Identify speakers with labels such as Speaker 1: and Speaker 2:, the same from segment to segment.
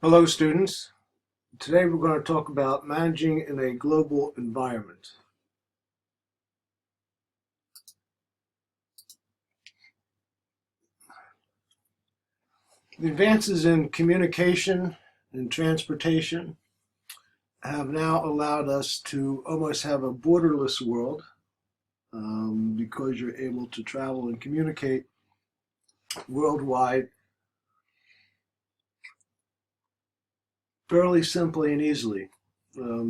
Speaker 1: Hello students. Today we're going to talk about managing in a global environment. The advances in communication and transportation have now allowed us to almost have a borderless world because you're able to travel and communicate worldwide fairly simply and easily.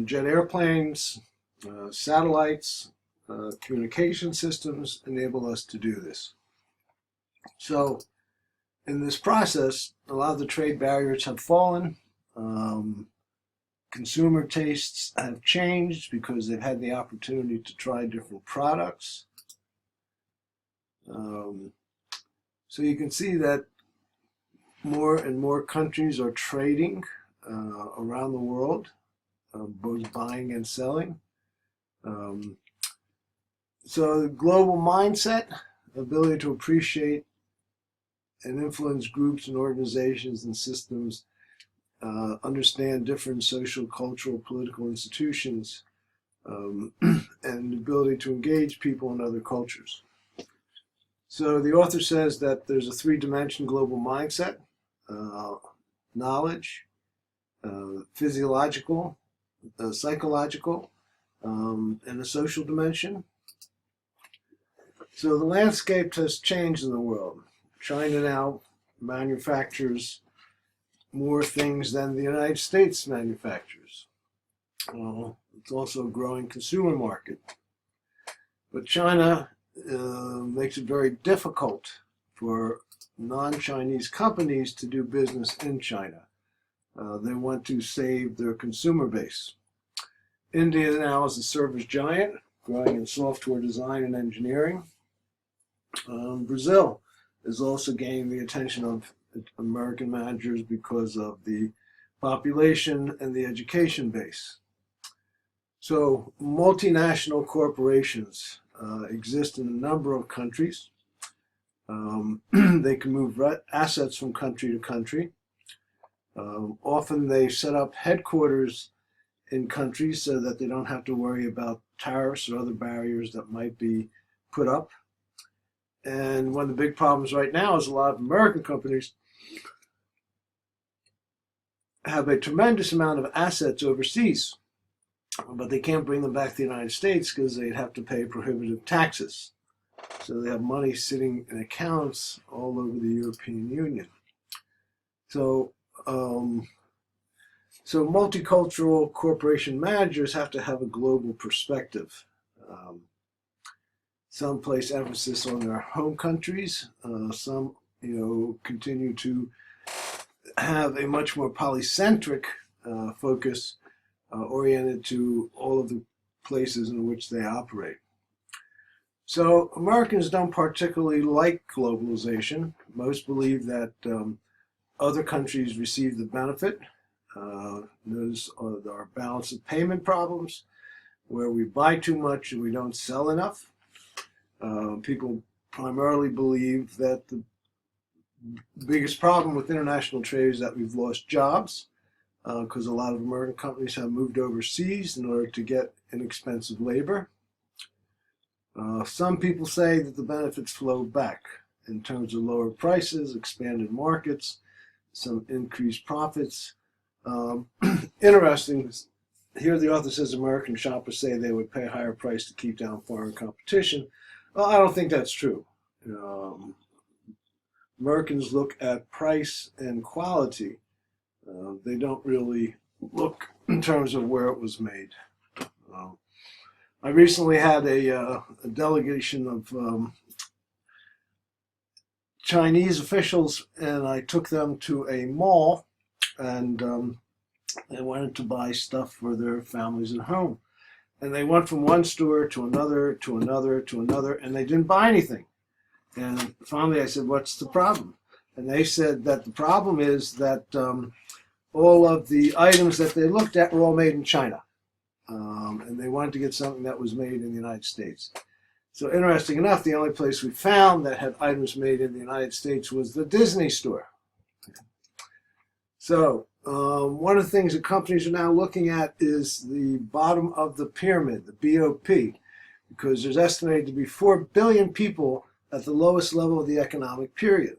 Speaker 1: Jet airplanes, satellites, communication systems enable us to do this. So in this process, a lot of the trade barriers have fallen. Consumer tastes have changed because they've had the opportunity to try different products. So you can see that more and more countries are trading around the world, both buying and selling. So the global mindset, ability to appreciate and influence groups and organizations and systems, understand different social, cultural, political institutions, and the ability to engage people in other cultures. So the author says that there's a three-dimension global mindset: knowledge, physiological, psychological, and a social dimension. So the landscape has changed in the world. China now manufactures more things than the United States manufactures. It's also a growing consumer market. But China makes it very difficult for non-Chinese companies to do business in China. They want to save their consumer base. India now is a service giant, growing in software design and engineering. Brazil is also gaining the attention of American managers because of the population and the education base. So multinational corporations exist in a number of countries. They can move assets from country to country. Often they set up headquarters in countries so that they don't have to worry about tariffs or other barriers that might be put up. And one of the big problems right now is a lot of American companies have a tremendous amount of assets overseas, but they can't bring them back to the United States because they'd have to pay prohibitive taxes. So they have money sitting in accounts all over the European Union. So multicultural corporation managers have to have a global perspective. Some place emphasis on their home countries. Some, continue to have a much more polycentric focus oriented to all of the places in which they operate. So Americans don't particularly like globalization. Most believe that other countries receive the benefit. Those are our balance of payment problems, where we buy too much and we don't sell enough. People primarily believe that the biggest problem with international trade is that we've lost jobs because a lot of American companies have moved overseas in order to get inexpensive labor. Some people say that the benefits flow back in terms of lower prices, expanded markets, some increased profits. Interesting, here the author says American shoppers say they would pay a higher price to keep down foreign competition. Well, I don't think that's true. Americans look at price and quality. They don't really look in terms of where it was made. I recently had a delegation of Chinese officials, and I took them to a mall, and they wanted to buy stuff for their families at home. And they went from one store to another, to another, to another, and they didn't buy anything. And finally I said, what's the problem? And they said that the problem is that all of the items that they looked at were all made in China. And they wanted to get something that was made in the United States. So interesting enough, the only place we found that had items made in the United States was the Disney store. So One of the things that companies are now looking at is the bottom of the pyramid, the BOP, because there's estimated to be 4 billion people at the lowest level of the economic pyramid,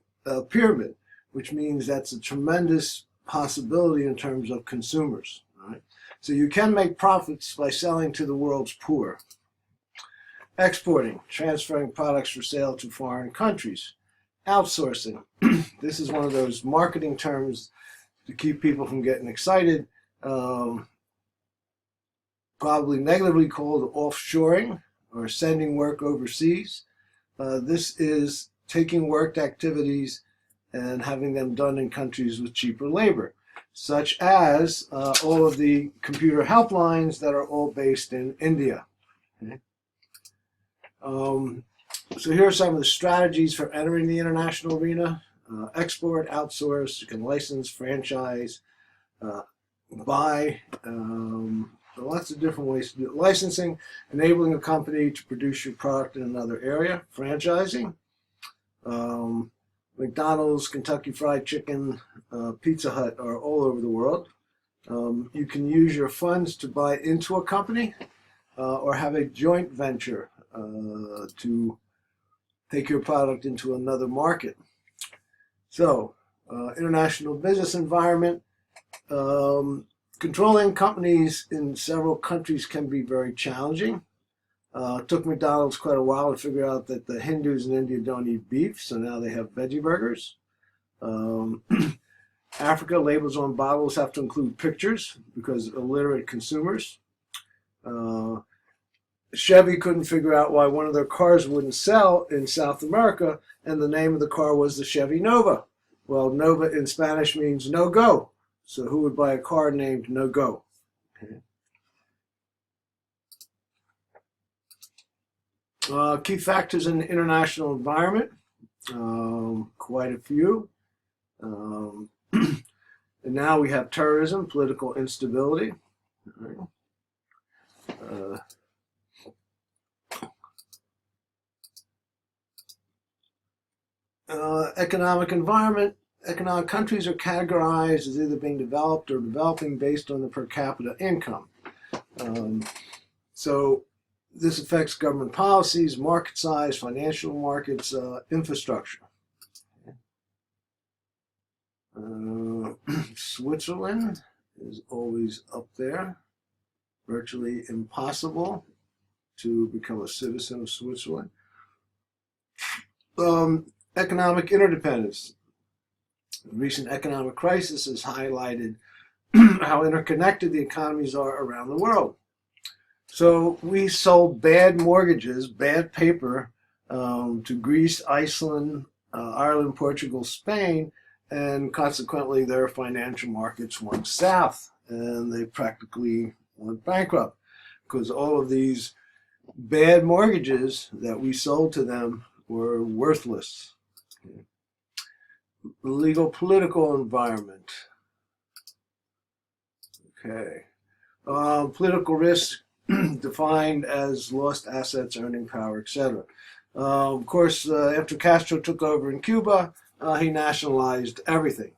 Speaker 1: which means that's a tremendous possibility in terms of consumers. Right? So you can make profits by selling to the world's poor. Exporting, transferring products for sale to foreign countries. Outsourcing. This is one of those marketing terms to keep people from getting excited. Probably negatively called offshoring or sending work overseas. This is taking work activities and having them done in countries with cheaper labor, such as all of the computer helplines that are all based in India. Okay. So here are some of the strategies for entering the international arena. Export, outsource, you can license, franchise, buy, lots of different ways to do it. Licensing, enabling a company to produce your product in another area. Franchising, McDonald's, Kentucky Fried Chicken, Pizza Hut are all over the world. You can use your funds to buy into a company or have a joint venture to take your product into another market. So, international business environment. Controlling companies in several countries can be very challenging. It took McDonald's quite a while to figure out that the Hindus in India don't eat beef, so now they have veggie burgers. Africa, labels on bottles have to include pictures because of illiterate consumers. Chevy couldn't figure out why one of their cars wouldn't sell in South America, and the name of the car was the Chevy Nova. Well, Nova in Spanish means no go. So who would buy a car named No Go? Okay. Key factors in the international environment, quite a few. And now we have terrorism, political instability. Economic environment. Economic countries are categorized as either being developed or developing based on the per capita income. So this affects government policies, market size, financial markets, infrastructure. Switzerland is always up there. Virtually impossible to become a citizen of Switzerland. Economic interdependence. The recent economic crisis has highlighted how interconnected the economies are around the world. So we sold bad mortgages, bad paper, to Greece, Iceland, Ireland, Portugal, Spain, and consequently their financial markets went south and they practically went bankrupt because all of these bad mortgages that we sold to them were worthless. Legal political environment. Okay. Political risk defined as lost assets, earning power, etc. Of course, after Castro took over in Cuba, he nationalized everything.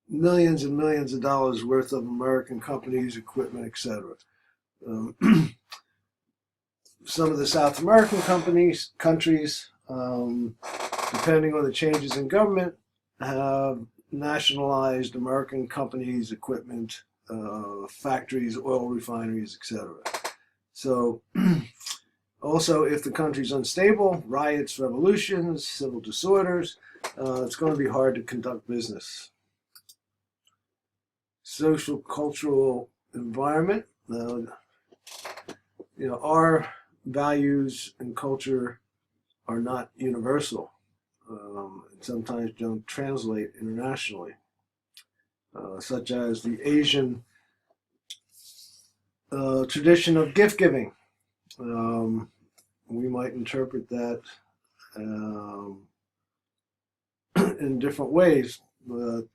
Speaker 1: Millions and millions of dollars worth of American companies, equipment, etc. Some of the South American countries, depending on the changes in government, have nationalized American companies, equipment, factories, oil refineries, etc. So also, if the country's unstable, riots, revolutions, civil disorders, it's going to be hard to conduct business. Social cultural environment. Our values and culture are not universal. Sometimes don't translate internationally, such as the Asian tradition of gift giving. We might interpret that in different ways, but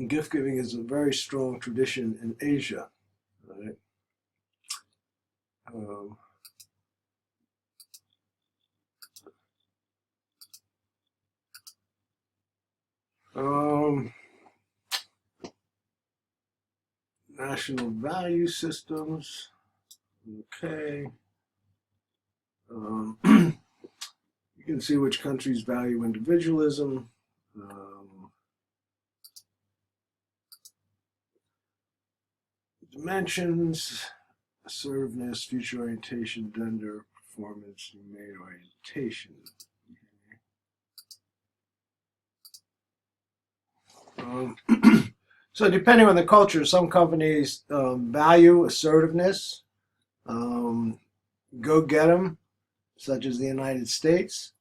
Speaker 1: gift giving is a very strong tradition in Asia. Right? international value systems. Okay. You can see which countries value individualism. Dimensions, assertiveness, future orientation, gender, performance, human orientation. So depending on the culture, some companies value assertiveness, go get 'em, such as the United States.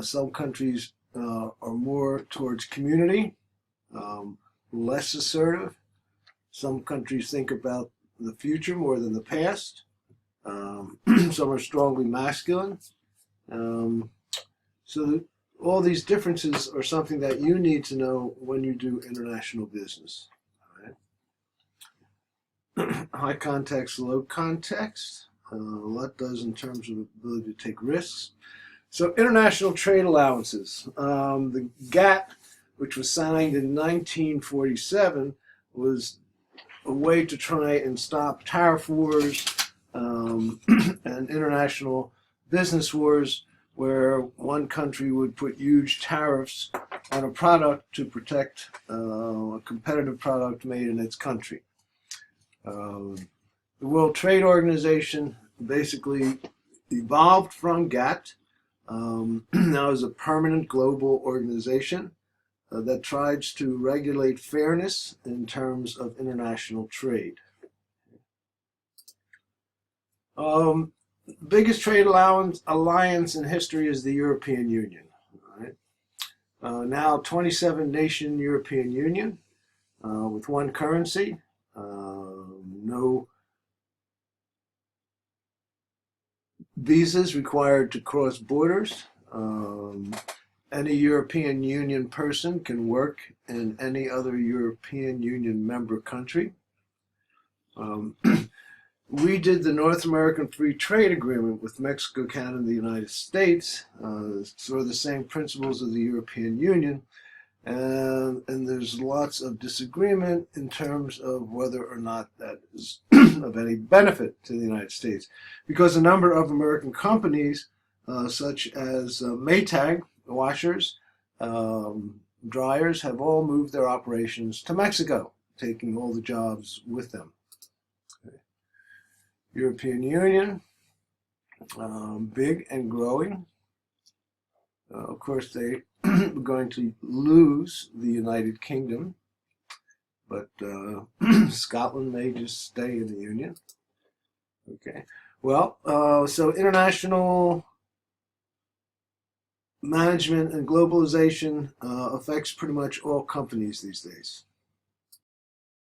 Speaker 1: Some countries are more towards community, less assertive. Some countries think about the future more than the past. Some are strongly masculine. So all these differences are something that you need to know when you do international business. All right. High context, low context. What does in terms of ability to take risks. So international trade allowances. The GATT, which was signed in 1947, was a way to try and stop tariff wars and international business wars, where one country would put huge tariffs on a product to protect a competitive product made in its country. The World Trade Organization basically evolved from GATT. Now is a permanent global organization that tries to regulate fairness in terms of international trade. Biggest trade alliance in history is the European Union. All right. Now 27 nation European Union with one currency, no visas required to cross borders. Any European Union person can work in any other European Union member country. We did the North American Free Trade Agreement with Mexico, Canada, and the United States, sort of the same principles of the European Union, and there's lots of disagreement in terms of whether or not that is of any benefit to the United States, because a number of American companies, such as Maytag, washers, dryers, have all moved their operations to Mexico, taking all the jobs with them. European Union, big and growing. Of course, they are going to lose the United Kingdom, but Scotland may just stay in the Union. Okay. Well, so international management and globalization affects pretty much all companies these days.